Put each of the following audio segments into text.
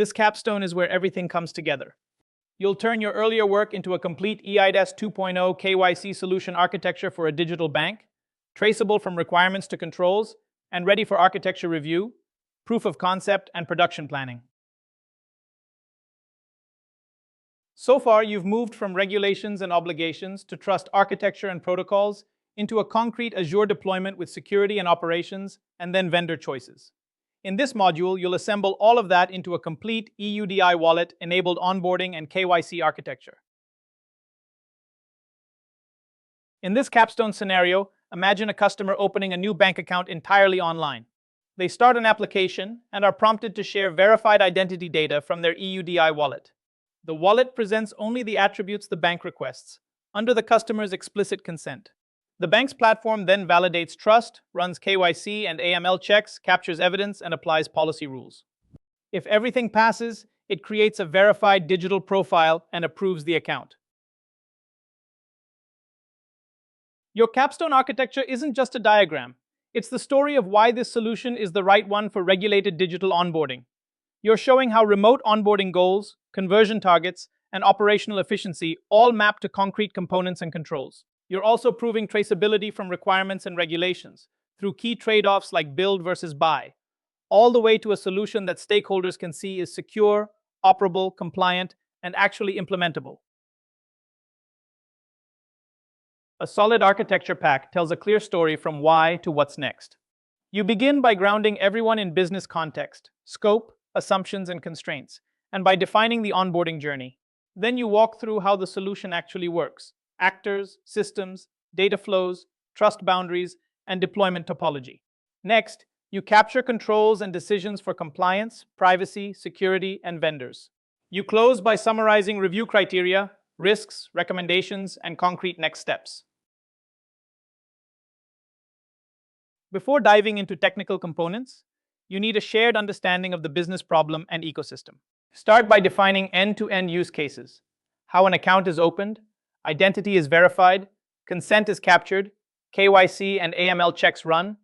This capstone is where everything comes together. You'll turn your earlier work into a complete eIDAS 2.0 KYC solution architecture for a digital bank, traceable from requirements to controls, and ready for architecture review, proof of concept, and production planning. So far, you've moved from regulations and obligations to trust architecture and protocols into a concrete Azure deployment with security and operations, and then vendor choices. In this module, you'll assemble all of that into a complete EUDI Wallet-enabled onboarding and KYC architecture. In this capstone scenario, imagine a customer opening a new bank account entirely online. They start an application and are prompted to share verified identity data from their EUDI wallet. The wallet presents only the attributes the bank requests, under the customer's explicit consent. The bank's platform then validates trust, runs KYC and AML checks, captures evidence, and applies policy rules. If everything passes, it creates a verified digital profile and approves the account. Your capstone architecture isn't just a diagram. It's the story of why this solution is the right one for regulated digital onboarding. You're showing how remote onboarding goals, conversion targets, and operational efficiency all map to concrete components and controls. You're also proving traceability from requirements and regulations through key trade-offs like build versus buy, all the way to a solution that stakeholders can see is secure, operable, compliant, and actually implementable. A solid architecture pack tells a clear story from why to what's next. You begin by grounding everyone in business context, scope, assumptions, and constraints, and by defining the onboarding journey. Then you walk through how the solution actually works: actors, systems, data flows, trust boundaries, and deployment topology. Next, you capture controls and decisions for compliance, privacy, security, and vendors. You close by summarizing review criteria, risks, recommendations, and concrete next steps. Before diving into technical components, you need a shared understanding of the business problem and ecosystem. Start by defining end-to-end use cases: how an account is opened, identity is verified, consent is captured, KYC and AML checks run,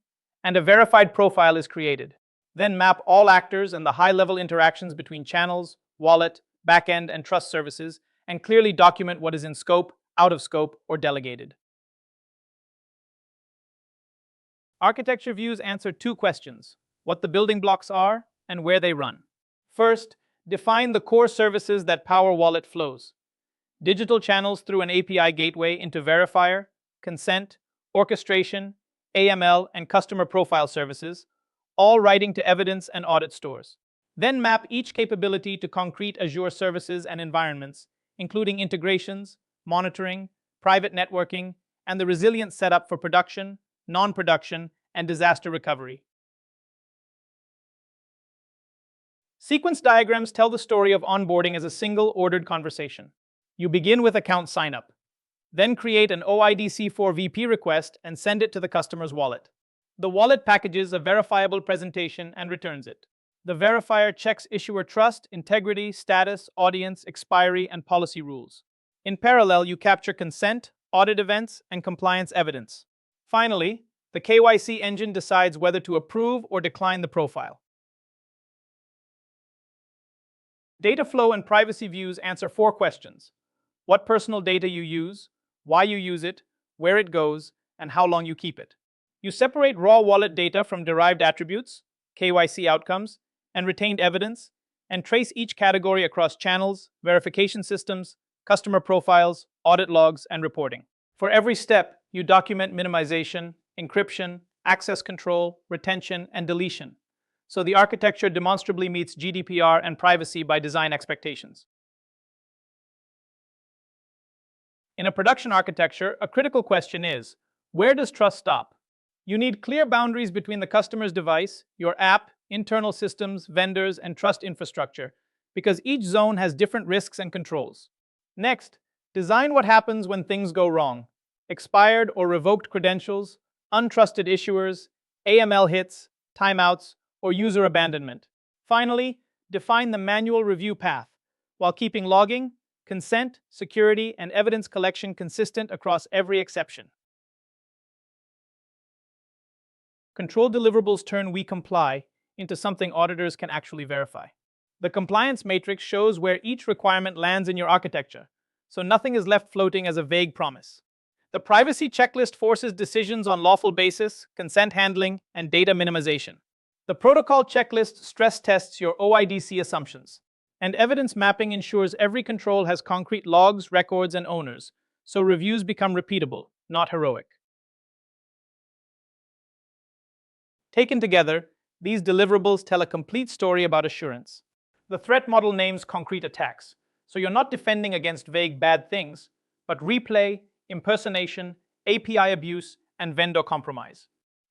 and a verified profile is created. Then map all actors and the high-level interactions between channels, wallet, backend, and trust services, and clearly document what is in scope, out of scope, or delegated. Architecture views answer two questions: what the building blocks are and where they run. First, define the core services that power wallet flows: digital channels through an API gateway into verifier, consent, orchestration, AML, and customer profile services, all writing to evidence and audit stores. Then map each capability to concrete Azure services and environments, including integrations, monitoring, private networking, and the resilient setup for production, non-production, and disaster recovery. Sequence diagrams tell the story of onboarding as a single ordered conversation. You begin with account signup, then create an OIDC4 VP request and send it to the customer's wallet. The wallet packages a verifiable presentation and returns it. The verifier checks issuer trust, integrity, status, audience, expiry, and policy rules. In parallel, you capture consent, audit events, and compliance evidence. Finally, the KYC engine decides whether to approve or decline the profile. Data flow and privacy views answer four questions: what personal data you use, why you use it, where it goes, and how long you keep it. You separate raw wallet data from derived attributes, KYC outcomes, and retained evidence, and trace each category across channels, verification systems, customer profiles, audit logs, and reporting. For every step, you document minimization, encryption, access control, retention, and deletion, so the architecture demonstrably meets GDPR and privacy by design expectations. In a production architecture, a critical question is, where does trust stop? You need clear boundaries between the customer's device, your app, internal systems, vendors, and trust infrastructure, because each zone has different risks and controls. Next, design what happens when things go wrong: expired or revoked credentials, untrusted issuers, AML hits, timeouts, or user abandonment. Finally, define the manual review path, while keeping logging, consent, security, and evidence collection consistent across every exception. Control deliverables turn "we comply" into something auditors can actually verify. The compliance matrix shows where each requirement lands in your architecture, so nothing is left floating as a vague promise. The privacy checklist forces decisions on lawful basis, consent handling, and data minimization. The protocol checklist stress tests your OIDC assumptions. And evidence mapping ensures every control has concrete logs, records, and owners, so reviews become repeatable, not heroic. Taken together, these deliverables tell a complete story about assurance. The threat model names concrete attacks, so you're not defending against vague bad things, but replay, impersonation, API abuse, and vendor compromise.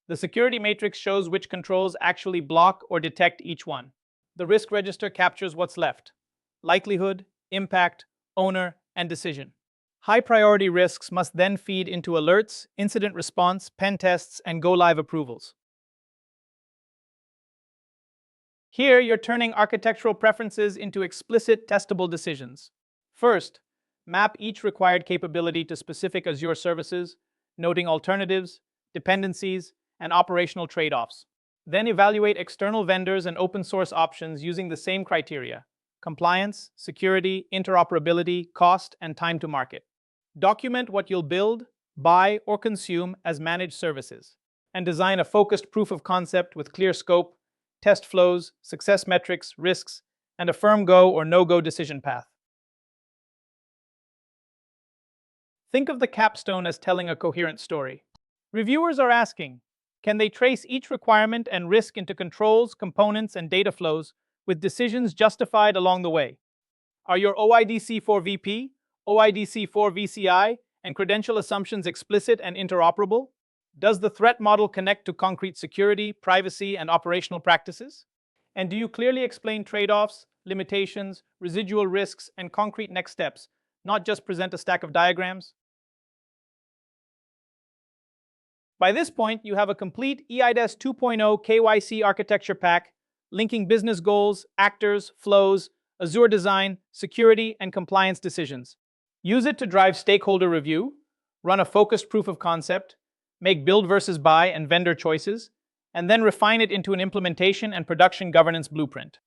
The security matrix shows which controls actually block or detect each one. The risk register captures what's left: likelihood, impact, owner, and decision. High-priority risks must then feed into alerts, incident response, pen tests, and go-live approvals. Here, you're turning architectural preferences into explicit, testable decisions. First, map each required capability to specific Azure services, noting alternatives, dependencies, and operational trade-offs. Then evaluate external vendors and open-source options using the same criteria: compliance, security, interoperability, cost, and time to market. Document what you'll build, buy, or consume as managed services, and design a focused proof of concept with clear scope, test flows, success metrics, risks, and a firm go or no-go decision path. Think of the capstone as telling a coherent story. Reviewers are asking, can they trace each requirement and risk into controls, components, and data flows with decisions justified along the way? Are your OIDC for VP, OIDC for VCI, and credential assumptions explicit and interoperable? Does the threat model connect to concrete security, privacy, and operational practices? And do you clearly explain trade-offs, limitations, residual risks, and concrete next steps, not just present a stack of diagrams? By this point, you have a complete eIDAS 2.0 KYC architecture pack, linking business goals, actors, flows, Azure design, security, and compliance decisions. Use it to drive stakeholder review, run a focused proof of concept, make build versus buy and vendor choices, and then refine it into an implementation and production governance blueprint.